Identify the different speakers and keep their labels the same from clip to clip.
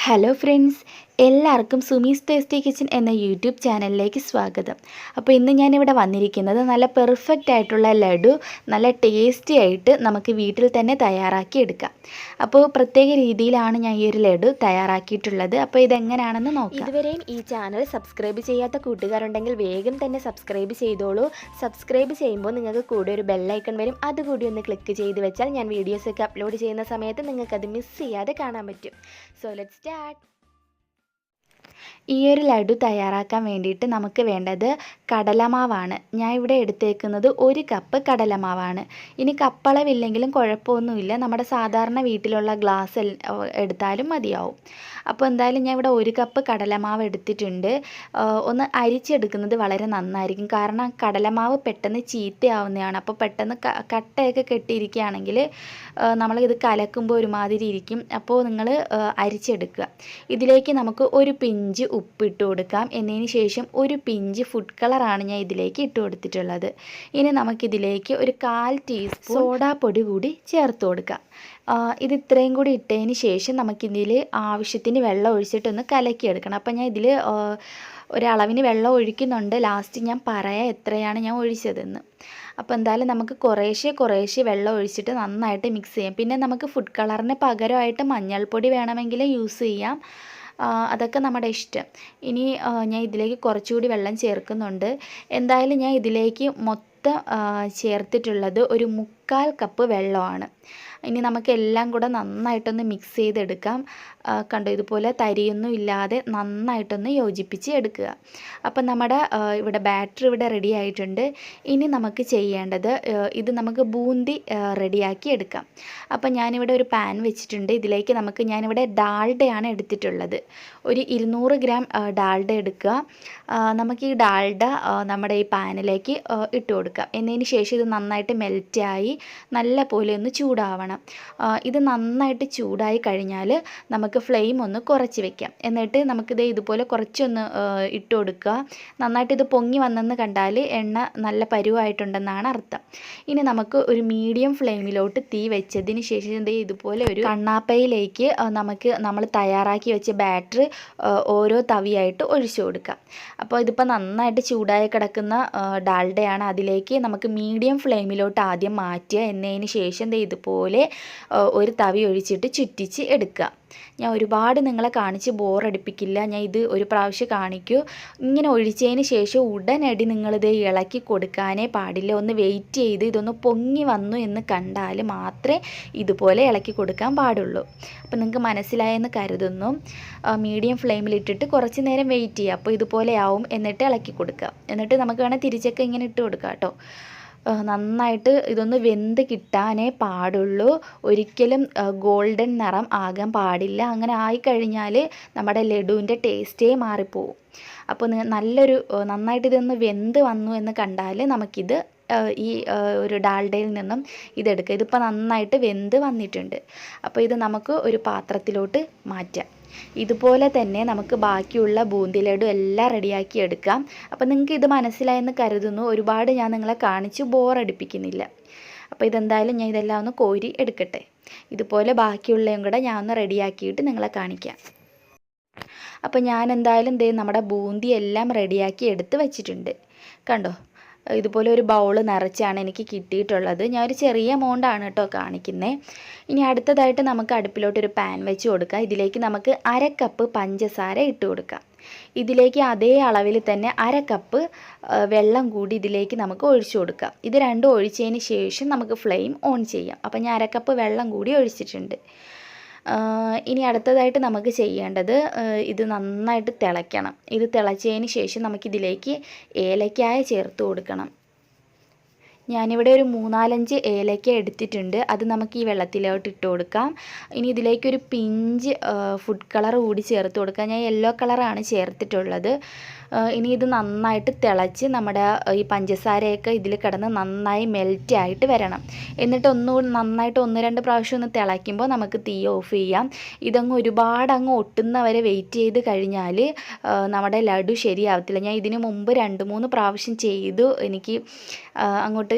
Speaker 1: Hello friends, എല്ലാവർക്കും Sumi's tasty kitchen എന്ന YouTube ചാനലിലേക്ക് സ്വാഗതം. അപ്പോൾ ഇന്ന് ഞാനിവിടെ വന്നിരിക്കുന്നത് നല്ല പെർഫെക്റ്റ് ആയിട്ടുള്ള ലഡു നല്ല ടേസ്റ്റി ആയിട്ട് നമുക്ക് വീട്ടിൽ തന്നെ തയ്യാറാക്കി എടുക്കാം. അപ്പോൾ പ്രത്യേക രീതിയിലാണ് ഞാൻ ഈ ഒരു ലഡു തയ്യാറാക്കിയിട്ടുള്ളത്. അപ്പോൾ ഇതെങ്ങനെയാണെന്ന് നോക്കാം.
Speaker 2: ഇതുവരെയും ഈ ചാനൽ സബ്സ്ക്രൈബ് ചെയ്യാത്ത കൂട്ടുകാരുണ്ടെങ്കിൽ വേഗം തന്നെ സബ്സ്ക്രൈബ് ചെയ്തോളൂ. സബ്സ്ക്രൈബ് ചെയ്യുമ്പോൾ നിങ്ങൾക്ക് കൂടെ ഒരു ബെല്ലൈക്കൺ വരും. അതുകൂടി ഒന്ന് ക്ലിക്ക് ചെയ്ത് വെച്ചാൽ ഞാൻ വീഡിയോസൊക്കെ അപ്ലോഡ് ചെയ്യുന്ന സമയത്ത് നിങ്ങൾക്കത് മിസ് ചെയ്യാതെ കാണാൻ പറ്റും. So let's start.
Speaker 1: ഈ ഒരു ലഡു തയ്യാറാക്കാൻ വേണ്ടിയിട്ട് നമുക്ക് വേണ്ടത് കടലമാവാണ്. ഞാൻ ഇവിടെ എടുത്തേക്കുന്നത് 1 കപ്പ് കടലമാവാണ്. ഇനി കപ്പളവില്ലെങ്കിലും കുഴപ്പമൊന്നുമില്ല, നമ്മുടെ സാധാരണ വീട്ടിലുള്ള ഗ്ലാസ് എടുത്താലും മതിയാവും. അപ്പോൾ എന്തായാലും ഞാൻ ഇവിടെ 1 കപ്പ് കടലമാവ് എടുത്തിട്ടുണ്ട്. ഒന്ന് അരിച്ചെടുക്കുന്നത് വളരെ നന്നായിരിക്കും, കാരണം കടലമാവ് പെട്ടെന്ന് ചീത്തയാവുന്നതാണ്. അപ്പോൾ പെട്ടെന്ന് കട്ടയൊക്കെ കെട്ടിയിരിക്കുകയാണെങ്കിൽ നമ്മളിത് കലക്കുമ്പോൾ ഒരുമാതിരി ഇരിക്കും. അപ്പോൾ നിങ്ങൾ അരിച്ചെടുക്കുക. ഇതിലേക്ക് നമുക്ക് ഒരു പിഞ്ച് ഉപ്പിട്ട് കൊടുക്കാം. എന്നതിന് ശേഷം ഒരു പിഞ്ച് ഫുഡ് കളറാണ് ഞാൻ ഇതിലേക്ക് ഇട്ട് കൊടുത്തിട്ടുള്ളത്. ഇനി നമുക്കിതിലേക്ക് ഒരു 1/4 ടീസ്പൂൺ സോഡാപ്പൊടി കൂടി ചേർത്ത് കൊടുക്കാം. ഇത് ഇത്രയും കൂടി ഇട്ടതിന് ശേഷം നമുക്കിതിൽ ആവശ്യത്തിന് വെള്ളം ഒഴിച്ചിട്ടൊന്ന് കലക്കിയെടുക്കണം. അപ്പം ഞാൻ ഇതിൽ ഒരളവിന് വെള്ളം ഒഴിക്കുന്നുണ്ട്. ലാസ്റ്റ് ഞാൻ പറയാം എത്രയാണ് ഞാൻ ഒഴിച്ചതെന്ന്. അപ്പോൾ എന്തായാലും നമുക്ക് കുറേശ്ശെ വെള്ളം ഒഴിച്ചിട്ട് നന്നായിട്ട് മിക്സ് ചെയ്യാം. പിന്നെ നമുക്ക് ഫുഡ് കളറിന് പകരമായിട്ട് മഞ്ഞൾപ്പൊടി വേണമെങ്കിൽ യൂസ് ചെയ്യാം. അതൊക്കെ നമ്മുടെ ഇഷ്ടം. ഇനി ഞാൻ ഇതിലേക്ക് കുറച്ചുകൂടി വെള്ളം ചേർക്കുന്നുണ്ട്. എന്തായാലും ഞാൻ ഇതിലേക്ക് മൊത്തം ചേർത്തിട്ടുള്ളത് ഒരു 3/4 കപ്പ് വെള്ളമാണ്. ഇനി നമുക്കെല്ലാം കൂടെ നന്നായിട്ടൊന്ന് മിക്സ് ചെയ്തെടുക്കാം. കണ്ടോ, ഇതുപോലെ തരിയൊന്നും ഇല്ലാതെ നന്നായിട്ടൊന്ന് യോജിപ്പിച്ച് എടുക്കുക. അപ്പം നമ്മുടെ ഇവിടെ ബാറ്റർ ഇവിടെ റെഡി ആയിട്ടുണ്ട്. ഇനി നമുക്ക് ചെയ്യേണ്ടത് ഇത് നമുക്ക് ബൂന്തി റെഡിയാക്കി എടുക്കാം. അപ്പം ഞാനിവിടെ ഒരു പാൻ വെച്ചിട്ടുണ്ട്. ഇതിലേക്ക് ഞാനിവിടെ ഡാൽഡയാണ് എടുത്തിട്ടുള്ളത്. ഒരു 200 ഗ്രാം ഡാൽഡ എടുക്കുക. നമുക്ക് ഈ ഡാൽഡ നമ്മുടെ ഈ പാനിലേക്ക് ഇട്ട് കൊടുക്കാം. എന്നതിന് ശേഷം ഇത് നന്നായിട്ട് മെൽറ്റായി നല്ല പോലെ ഒന്ന് ചൂടാവണം. ഇത് നന്നായിട്ട് ചൂടായി കഴിഞ്ഞാൽ നമുക്ക് ഫ്ലെയിം ഒന്ന് കുറച്ച് വെക്കാം. എന്നിട്ട് നമുക്കിത് ഇതുപോലെ കുറച്ചൊന്ന് ഇട്ട് കൊടുക്കുക. നന്നായിട്ട് ഇത് പൊങ്ങി വന്നെന്ന് കണ്ടാൽ എണ്ണ നല്ല പരുവായിട്ടുണ്ടെന്നാണ് അർത്ഥം. ഇനി നമുക്ക് ഒരു മീഡിയം ഫ്ലെയിമിലോട്ട് തീ വെച്ചതിന് ശേഷം ഇതുപോലെ ഒരു കണ്ണാപ്പയിലേക്ക് നമ്മൾ തയ്യാറാക്കി വെച്ച ബാറ്റർ ഓരോ തവിയായിട്ട് ഒഴിച്ചു കൊടുക്കാം. അപ്പോൾ ഇതിപ്പോൾ നന്നായിട്ട് ചൂടായി കിടക്കുന്ന ഡാൽഡയാണ്. അതിലേക്ക് നമുക്ക് മീഡിയം ഫ്ലെയിമിലോട്ട് ആദ്യം മാറ്റുക. എന്നതിന് ശേഷം ഇതുപോലെ ഒരു തവി ഒഴിച്ചിട്ട് ചുറ്റിച്ച് എടുക്കുക. ഞാൻ ഒരുപാട് നിങ്ങളെ കാണിച്ച് ബോറടിപ്പിക്കില്ല. ഞാൻ ഇത് ഒരു പ്രാവശ്യം കാണിക്കൂ. ഇങ്ങനെ ഒഴിച്ചതിന് ശേഷം ഉടനടി നിങ്ങളിത് ഇളക്കി കൊടുക്കാനേ പാടില്ല. ഒന്ന് വെയിറ്റ് ചെയ്ത് ഇതൊന്ന് പൊങ്ങി വന്നു എന്ന് കണ്ടാൽ മാത്രമേ ഇതുപോലെ ഇളക്കി കൊടുക്കാൻ പാടുള്ളൂ. അപ്പോൾ നിങ്ങൾക്ക് മനസ്സിലായെന്ന് കരുതുന്നു. മീഡിയം ഫ്ലെയിമിലിട്ടിട്ട് കുറച്ച് നേരം വെയിറ്റ് ചെയ്യുക. അപ്പോൾ ഇതുപോലെ ആവും. എന്നിട്ട് ഇളക്കി കൊടുക്കുക. എന്നിട്ട് നമുക്ക് വേണേൽ തിരിച്ചൊക്കെ ഇങ്ങനെ ഇട്ട് കൊടുക്കാം കേട്ടോ. നന്നായിട്ട് ഇതൊന്ന് വെന്ത് കിട്ടാനേ പാടുള്ളൂ. ഒരിക്കലും ഗോൾഡൻ നിറം ആകാൻ പാടില്ല. അങ്ങനെ ആയിക്കഴിഞ്ഞാൽ നമ്മുടെ ലഡുവിൻ്റെ ടേസ്റ്റേ മാറിപ്പോവും. അപ്പോൾ നന്നായിട്ട് ഇതൊന്ന് വെന്ത് വന്നു എന്ന് കണ്ടാൽ നമുക്കിത് ഈ ഒരു ഡാൽഡയിൽ നിന്നും ഇതെടുക്കുക. ഇതിപ്പോൾ നന്നായിട്ട് വെന്ത് വന്നിട്ടുണ്ട്. അപ്പോൾ ഇത് നമുക്ക് ഒരു പാത്രത്തിലോട്ട് മാറ്റാം. ഇതുപോലെ തന്നെ നമുക്ക് ബാക്കിയുള്ള ബൂന്തി ലഡു എല്ലാം റെഡിയാക്കി എടുക്കാം. അപ്പോൾ നിങ്ങൾക്ക് ഇത് മനസ്സിലായെന്ന് കരുതുന്നു. ഒരുപാട് ഞാൻ നിങ്ങളെ കാണിച്ച് ബോറടിപ്പിക്കുന്നില്ല. അപ്പോൾ ഇതെന്തായാലും ഞാൻ ഇതെല്ലാം ഒന്ന് കോരി എടുക്കട്ടെ. ഇതുപോലെ ബാക്കിയുള്ളതും കൂടെ ഞാൻ ഒന്ന് റെഡിയാക്കിയിട്ട് നിങ്ങളെ കാണിക്കാം. അപ്പോൾ ഞാൻ എന്തായാലും നമ്മുടെ ബൂന്തി എല്ലാം റെഡിയാക്കി എടുത്ത് വെച്ചിട്ടുണ്ട്. കണ്ടോ, ഇതുപോലെ ഒരു ബൗൾ നിറച്ചാണ് എനിക്ക് കിട്ടിയിട്ടുള്ളത്. ഞാൻ ഒരു ചെറിയ എമൗണ്ടാണ് കേട്ടോ കാണിക്കുന്നത്. ഇനി അടുത്തതായിട്ട് നമുക്ക് അടുപ്പിലോട്ടൊരു പാൻ വെച്ച് കൊടുക്കാം. ഇതിലേക്ക് നമുക്ക് 1/2 കപ്പ് പഞ്ചസാര ഇട്ട് കൊടുക്കാം. ഇതിലേക്ക് അതേ അളവിൽ തന്നെ 1/2 കപ്പ് വെള്ളം കൂടി ഇതിലേക്ക് നമുക്ക് ഒഴിച്ചു കൊടുക്കാം. ഇത് രണ്ടും ഒഴിച്ചതിന് ശേഷം നമുക്ക് ഫ്ലെയിം ഓൺ ചെയ്യാം. അപ്പോൾ ഞാൻ 1/2 കപ്പ് വെള്ളം കൂടി ഒഴിച്ചിട്ടുണ്ട്. ഇനി അടുത്തതായിട്ട് നമുക്ക് ചെയ്യേണ്ടത് ഇത് നന്നായിട്ട് തിളയ്ക്കണം. ഇത് തിളച്ചതിന് ശേഷം നമുക്കിതിലേക്ക് ഏലക്കായ ചേർത്ത് കൊടുക്കണം. ഞാനിവിടെ ഒരു 3-4 ഏലക്ക എടുത്തിട്ടുണ്ട്. അത് നമുക്ക് ഈ വെള്ളത്തിലോട്ട് ഇട്ട് കൊടുക്കാം. ഇനി ഇതിലേക്കൊരു പിഞ്ച് ഫുഡ് കളർ കൂടി ചേർത്ത് കൊടുക്കാം. ഞാൻ യെല്ലോ കളറാണ് ചേർത്തിട്ടുള്ളത്. ഇനി ഇത് നന്നായിട്ട് തിളച്ച് നമ്മുടെ ഈ പഞ്ചസാരയൊക്കെ ഇതിൽ കിടന്ന് നന്നായി മെൽറ്റായിട്ട് വരണം. എന്നിട്ട് നന്നായിട്ട് 1-2 പ്രാവശ്യം ഒന്ന് തിളയ്ക്കുമ്പോൾ നമുക്ക് തീ ഓഫ് ചെയ്യാം. ഇതങ്ങ് ഒരുപാട് ഒട്ടുന്നവരെ വെയിറ്റ് ചെയ്ത് കഴിഞ്ഞാൽ നമ്മുടെ ലഡു ശരിയാവത്തില്ല. ഞാൻ ഇതിന് മുമ്പ് 2-3 പ്രാവശ്യം ചെയ്തു. എനിക്ക് അങ്ങോട്ട്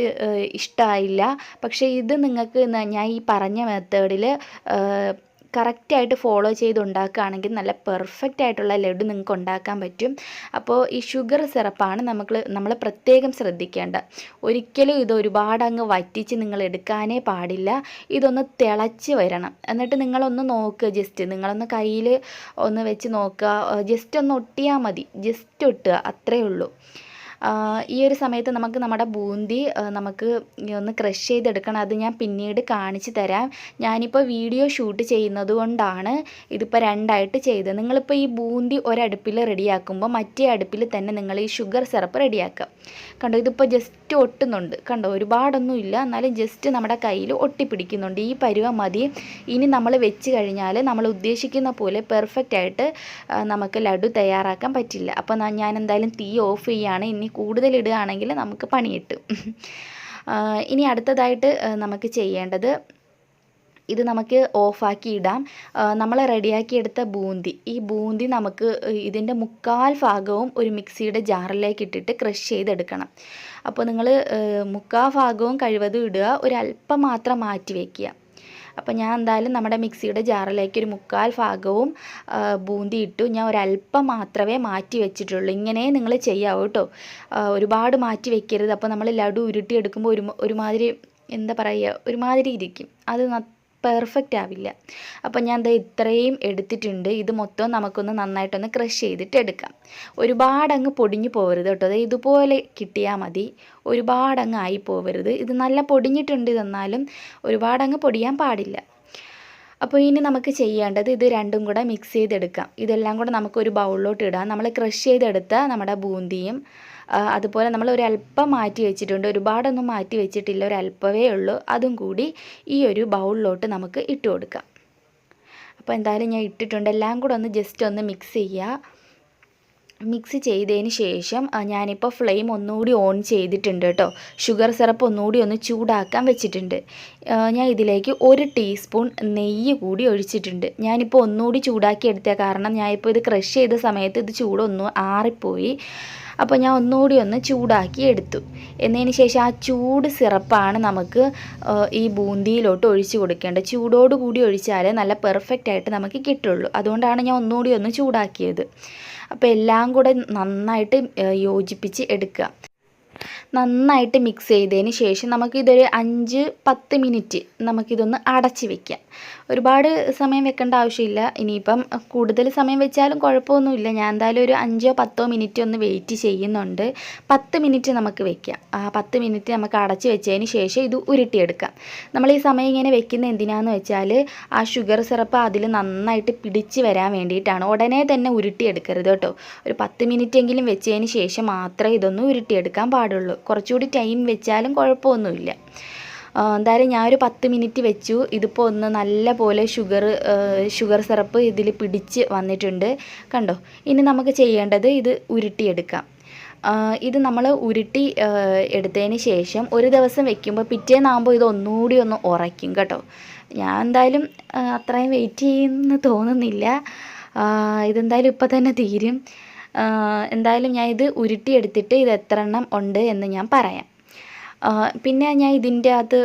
Speaker 1: ഇഷ്ടമായില്ല. പക്ഷേ ഇത് നിങ്ങൾക്ക് ഞാൻ ഈ പറഞ്ഞ മെത്തേഡിൽ കറക്റ്റായിട്ട് ഫോളോ ചെയ്ത് ഉണ്ടാക്കുകയാണെങ്കിൽ നല്ല പെർഫെക്റ്റ് ആയിട്ടുള്ള ലഡു നിങ്ങൾക്ക് ഉണ്ടാക്കാൻ പറ്റും. അപ്പോൾ ഈ ഷുഗർ സിറപ്പാണ് നമ്മൾ പ്രത്യേകം ശ്രദ്ധിക്കേണ്ട. ഒരിക്കലും ഇത് ഒരുപാട് അങ്ങ് വറ്റിച്ച് നിങ്ങൾ എടുക്കാനേ പാടില്ല. ഇതൊന്ന് തിളച്ച് വരണം. എന്നിട്ട് നിങ്ങളൊന്ന് നോക്കുക, ജസ്റ്റ് നിങ്ങളൊന്ന് കയ്യിൽ ഒന്ന് വെച്ച് നോക്കുക, ജസ്റ്റ് ഒന്ന് ഒട്ടിയാൽ മതി, ജസ്റ്റ് ഒട്ടുക, അത്രയേ ഉള്ളൂ. ഈ ഒരു സമയത്ത് നമുക്ക് നമ്മുടെ ബൂന്തി നമുക്ക് ഒന്ന് ക്രഷ് ചെയ്തെടുക്കണം. അത് ഞാൻ പിന്നീട് കാണിച്ച് തരാം. ഞാനിപ്പോൾ വീഡിയോ ഷൂട്ട് ചെയ്യുന്നത് കൊണ്ടാണ് ഇതിപ്പോൾ രണ്ടായിട്ട് ചെയ്തത്. നിങ്ങളിപ്പോൾ ഈ ബൂന്തി ഒരടുപ്പിൽ റെഡിയാക്കുമ്പോൾ മറ്റേ അടുപ്പിൽ തന്നെ നിങ്ങൾ ഈ ഷുഗർ സിറപ്പ് റെഡിയാക്കുക. കണ്ടോ, ഇതിപ്പോൾ ജസ്റ്റ് ഒട്ടുന്നുണ്ട്, കണ്ടോ, ഒരുപാടൊന്നും ഇല്ല, എന്നാലും ജസ്റ്റ് നമ്മുടെ കയ്യിൽ ഒട്ടിപ്പിടിക്കുന്നുണ്ട്. ഈ പരുവം മതി. ഇനി നമ്മൾ വെച്ച് കഴിഞ്ഞാൽ നമ്മൾ ഉദ്ദേശിക്കുന്ന പോലെ പെർഫെക്റ്റ് ആയിട്ട് നമുക്ക് ലഡു തയ്യാറാക്കാൻ പറ്റില്ല. അപ്പോൾ ഞാൻ എന്തായാലും തീ ഓഫ് ചെയ്യുകയാണ്. ഇനി കൂടുതൽ ഇടുകയാണെങ്കിൽ നമുക്ക് പണി കിട്ടും. ഇനി അടുത്തതായിട്ട് നമുക്ക് ചെയ്യേണ്ടത്, ഇത് നമുക്ക് ഓഫാക്കി ഇടാം. നമ്മൾ റെഡിയാക്കിയെടുത്ത ഈ ബൂന്തി നമുക്ക് ഇതിൻ്റെ 3/4 ഭാഗവും ഒരു മിക്സിയുടെ ജാറിലേക്ക് ഇട്ടിട്ട് ക്രഷ് ചെയ്തെടുക്കണം. അപ്പോൾ നിങ്ങൾ 3/4 ഭാഗവും കഴിവതും ഇടുക, ഒരല്പം മാത്രം മാറ്റി വയ്ക്കുക. അപ്പോൾ ഞാൻ എന്തായാലും നമ്മുടെ മിക്സിയുടെ ജാറിലേക്ക് ഒരു 3/4 ഭാഗവും ബൂന്തി ഇട്ടു. ഞാൻ ഒരല്പം മാത്രമേ മാറ്റി വെച്ചിട്ടുള്ളൂ. ഇങ്ങനെ നിങ്ങൾ ചെയ്യാവൂ കേട്ടോ, ഒരുപാട് മാറ്റി വെക്കരുത്. അപ്പോൾ നമ്മൾ ലഡു ഉരുട്ടിയെടുക്കുമ്പോൾ ഒരുമാതിരി എന്താ പറയുക, ഒരുമാതിരി ഇരിക്കും, അത് പെർഫെക്റ്റ് ആവില്ല. അപ്പോൾ ഞാൻ ദാ ഇത്രയും എടുത്തിട്ടുണ്ട്. ഇത് മൊത്തം നമുക്കൊന്ന് നന്നായിട്ടൊന്ന് ക്രഷ് ചെയ്തിട്ട് എടുക്കാം. ഒരുപാടങ്ങ് പൊടിഞ്ഞു പോകരുത് കേട്ടോ, അത് ഇതുപോലെ കിട്ടിയാൽ മതി, ഒരുപാടങ്ങ് ആയി പോകരുത്. ഇത് നല്ല പൊടിഞ്ഞിട്ടുണ്ട്, ഇതെന്നാലും ഒരുപാടങ്ങ് പൊടിയാൻ പാടില്ല. അപ്പോൾ ഇനി നമുക്ക് ചെയ്യേണ്ടത് ഇത് രണ്ടും കൂടെ മിക്സ് ചെയ്തെടുക്കാം. ഇതെല്ലാം കൂടെ നമുക്കൊരു ബൗളിലോട്ട് ഇടാം. നമ്മൾ ക്രഷ് ചെയ്തെടുത്ത നമ്മുടെ ബൂന്തിയും അതുപോലെ നമ്മൾ ഒരല്പം മാറ്റി വെച്ചിട്ടുണ്ട്, ഒരുപാടൊന്നും മാറ്റി വെച്ചിട്ടില്ല, ഒരല്പമേ ഉള്ളൂ, അതും കൂടി ഈ ഒരു ബൗളിലോട്ട് നമുക്ക് ഇട്ട് കൊടുക്കാം. അപ്പോൾ എന്തായാലും ഞാൻ ഇട്ടിട്ടുണ്ട്. എല്ലാം കൂടെ ഒന്ന് ജസ്റ്റ് ഒന്ന് മിക്സ് ചെയ്യുക. മിക്സ് ചെയ്തതിന് ശേഷം ഞാനിപ്പോൾ ഫ്ലെയിം ഒന്നുകൂടി ഓൺ ചെയ്തിട്ടുണ്ട് കേട്ടോ. ഷുഗർ സിറപ്പ് ഒന്നുകൂടി ഒന്ന് ചൂടാക്കാൻ വെച്ചിട്ടുണ്ട്. ഞാൻ ഇതിലേക്ക് 1 ടീസ്പൂൺ നെയ്യ് കൂടി ഒഴിച്ചിട്ടുണ്ട്. ഞാനിപ്പോൾ ഒന്നുകൂടി ചൂടാക്കി എടുത്ത കാരണം ഞാനിപ്പോൾ ഇത് ക്രഷ് ചെയ്ത സമയത്ത് ഇത് ചൂടൊന്ന് ആറിപ്പോയി. അപ്പോൾ ഞാൻ ഒന്നുകൂടി ഒന്ന് ചൂടാക്കി എടുത്തു. എന്നതിന് ശേഷം ആ ചൂട് സിറപ്പാണ് നമുക്ക് ഈ ബൂന്തിയിലോട്ട് ഒഴിച്ച് കൊടുക്കേണ്ടത്. ചൂടോട് കൂടി ഒഴിച്ചാലേ നല്ല പെർഫെക്റ്റ് ആയിട്ട് നമുക്ക് കിട്ടുള്ളൂ. അതുകൊണ്ടാണ് ഞാൻ ഒന്നുകൂടി ഒന്ന് ചൂടാക്കിയത്. അപ്പോൾ എല്ലാം കൂടെ നന്നായിട്ട് യോജിപ്പിച്ച് എടുക്കുക. നന്നായിട്ട് മിക്സ് ചെയ്തതിന് ശേഷം നമുക്കിതൊരു 5-10 മിനിറ്റ് നമുക്കിതൊന്ന് അടച്ച് വയ്ക്കാം. ഒരുപാട് സമയം വെക്കേണ്ട ആവശ്യമില്ല. ഇനിയിപ്പം കൂടുതൽ സമയം വെച്ചാലും കുഴപ്പമൊന്നുമില്ല. ഞാൻ എന്തായാലും ഒരു 5-10 മിനിറ്റ് ഒന്ന് വെയിറ്റ് ചെയ്യുന്നുണ്ട്. 10 മിനിറ്റ് നമുക്ക് വെക്കാം. ആ 10 മിനിറ്റ് നമുക്ക് അടച്ച് വെച്ചതിന് ശേഷം ഇത് ഉരുട്ടിയെടുക്കാം. നമ്മൾ ഈ സമയം ഇങ്ങനെ വെക്കുന്നത് എന്തിനാന്ന് വെച്ചാൽ ആ ഷുഗർ സിറപ്പ് അതിൽ നന്നായിട്ട് പിടിച്ച് വരാൻ വേണ്ടിയിട്ടാണ്. ഉടനെ തന്നെ ഉരുട്ടിയെടുക്കരുത് കേട്ടോ. ഒരു 10 മിനിറ്റ് എങ്കിലും വെച്ചതിന് ശേഷം മാത്രമേ ഇതൊന്ന് ഉരുട്ടിയെടുക്കാൻ പാടുള്ളൂ. കുറച്ചുകൂടി ടൈം വെച്ചാലും കുഴപ്പമൊന്നുമില്ല. എന്തായാലും ഞാനൊരു 10 മിനിറ്റ് വെച്ചു. ഇതിപ്പോൾ ഒന്ന് നല്ല പോലെ ഷുഗർ സിറപ്പ് ഇതിൽ പിടിച്ച് വന്നിട്ടുണ്ട്, കണ്ടോ. ഇനി നമുക്ക് ചെയ്യേണ്ടത് ഇത് ഉരുട്ടിയെടുക്കാം. ഇത് നമ്മൾ ഉരുട്ടി എടുത്തതിന് ശേഷം ഒരു ദിവസം വെക്കുമ്പോൾ പിറ്റേന്നാകുമ്പോൾ ഇത് ഒന്നുകൂടി ഒന്ന് ഉറയ്ക്കും കേട്ടോ. ഞാൻ എന്തായാലും അത്രയും വെയിറ്റ് ചെയ്യുമെന്ന് തോന്നുന്നില്ല. ഇതെന്തായാലും ഇപ്പം തന്നെ തീരും. എന്തായാലും ഞാൻ ഇത് ഉരുട്ടിയെടുത്തിട്ട് ഇത് എത്ര എണ്ണം ഉണ്ട് എന്ന് ഞാൻ പറയാം. പിന്നെ ഞാൻ ഇതിൻ്റെ അകത്ത്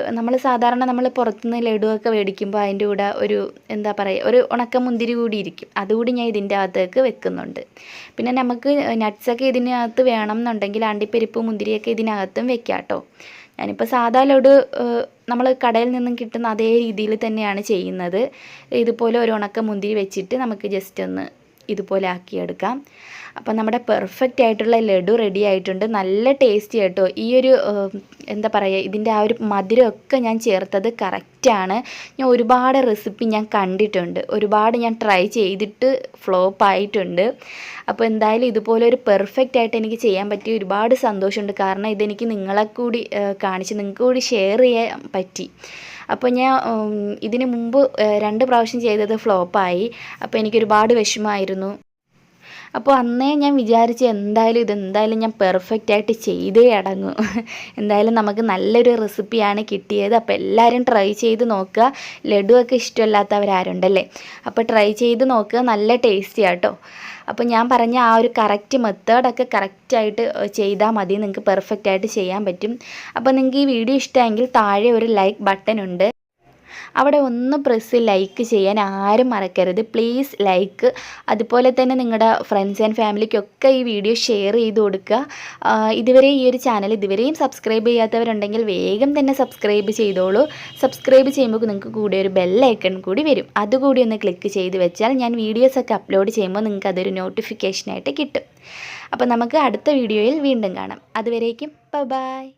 Speaker 1: നമ്മൾ പുറത്തുനിന്ന് ലഡുവൊക്കെ മേടിക്കുമ്പോൾ അതിൻ്റെ കൂടെ ഒരു എന്താ പറയുക, ഒരു ഉണക്കമുന്തിരി കൂടി ഇരിക്കും, അതുകൂടി ഞാൻ ഇതിൻ്റെ അകത്തേക്ക് വെക്കുന്നുണ്ട്. പിന്നെ നമുക്ക് നട്ട്സൊക്കെ ഇതിനകത്ത് വേണം എന്നുണ്ടെങ്കിൽ അണ്ടിപ്പരിപ്പ് മുന്തിരിയൊക്കെ ഇതിനകത്തും വെക്കാം കേട്ടോ. ഞാനിപ്പോൾ സാധാ ലഡു നമ്മൾ കടയിൽ നിന്നും കിട്ടുന്ന അതേ രീതിയിൽ തന്നെയാണ് ചെയ്യുന്നത്. ഇതുപോലെ ഒരു ഉണക്കമുന്തിരി വെച്ചിട്ട് നമുക്ക് ജസ്റ്റ് ഒന്ന് ഇതുപോലെ ആക്കിയെടുക്കാം. അപ്പം നമ്മുടെ പെർഫെക്റ്റ് ആയിട്ടുള്ള ലഡു റെഡി ആയിട്ടുണ്ട്. നല്ല ടേസ്റ്റി കേട്ടോ. ഈ ഒരു എന്താ പറയുക, ഇതിൻ്റെ ആ ഒരു മധുരമൊക്കെ ഞാൻ ചേർത്തത് കറക്റ്റാണ്. ഞാൻ ഒരുപാട് റെസിപ്പി ഞാൻ കണ്ടിട്ടുണ്ട്, ഒരുപാട് ഞാൻ ട്രൈ ചെയ്തിട്ട് ഫ്ലോപ്പ് ആയിട്ടുണ്ട്. അപ്പോൾ എന്തായാലും ഇതുപോലെ ഒരു പെർഫെക്റ്റ് ആയിട്ട് എനിക്ക് ചെയ്യാൻ പറ്റി ഒരുപാട് സന്തോഷമുണ്ട്. കാരണം ഇതെനിക്ക് നിങ്ങളെ കൂടി കാണിച്ച് നിങ്ങൾക്ക് കൂടി ഷെയർ ചെയ്യാൻ പറ്റി. അപ്പോൾ ഞാൻ ഇതിന് മുമ്പ് 2 പ്രാവശ്യം ചെയ്തത് ഫ്ലോപ്പായി. അപ്പോൾ എനിക്കൊരുപാട് വിഷമമായിരുന്നു. അപ്പോൾ അന്നേ ഞാൻ വിചാരിച്ചു ഇതെന്തായാലും ഞാൻ പെർഫെക്റ്റ് ആയിട്ട് ചെയ്തേ അടങ്ങും. എന്തായാലും നമുക്ക് നല്ലൊരു റെസിപ്പിയാണ് കിട്ടിയത്. അപ്പോൾ എല്ലാവരും ട്രൈ ചെയ്ത് നോക്കുക. ലഡുവൊക്കെ ഇഷ്ടമല്ലാത്തവരാരുണ്ടല്ലേ, അപ്പോൾ ട്രൈ ചെയ്ത് നോക്കുക. നല്ല ടേസ്റ്റിയാണ് കേട്ടോ. അപ്പോൾ ഞാൻ പറഞ്ഞ ആ ഒരു കറക്റ്റ് മെത്തേഡൊക്കെ കറക്റ്റായിട്ട് ചെയ്താൽ മതി, നിങ്ങൾക്ക് പെർഫെക്റ്റ് ആയിട്ട് ചെയ്യാൻ പറ്റും. അപ്പോൾ നിങ്ങൾക്ക് ഈ വീഡിയോ ഇഷ്ടമെങ്കിൽ താഴെ ഒരു ലൈക്ക് ബട്ടൺ ഉണ്ട്, അവിടെ ഒന്ന് പ്രസ് ലൈക്ക് ചെയ്യാൻ ആരും മറക്കരുത്. Please like. അതുപോലെ തന്നെ നിങ്ങളുടെ ഫ്രണ്ട്സ് ആൻഡ് ഫാമിലിക്കൊക്കെ ഈ വീഡിയോ ഷെയർ ചെയ്ത് കൊടുക്കുക. ഇതുവരെ ഈ ഒരു ചാനൽ ഇതുവരെയും സബ്സ്ക്രൈബ് ചെയ്യാത്തവരുണ്ടെങ്കിൽ വേഗം തന്നെ സബ്സ്ക്രൈബ് ചെയ്തോളൂ. സബ്സ്ക്രൈബ് ചെയ്യുമ്പോൾ നിങ്ങൾക്ക് കൂടെ ഒരു ബെല്ലൈക്കൺ കൂടി വരും. അതുകൂടി ഒന്ന് ക്ലിക്ക് ചെയ്ത് വെച്ചാൽ ഞാൻ വീഡിയോസൊക്കെ അപ്ലോഡ് ചെയ്യുമ്പോൾ നിങ്ങൾക്ക് അതൊരു നോട്ടിഫിക്കേഷനായിട്ട് കിട്ടും. അപ്പോൾ നമുക്ക് അടുത്ത വീഡിയോയിൽ വീണ്ടും കാണാം. അതുവരേക്കും ബൈ.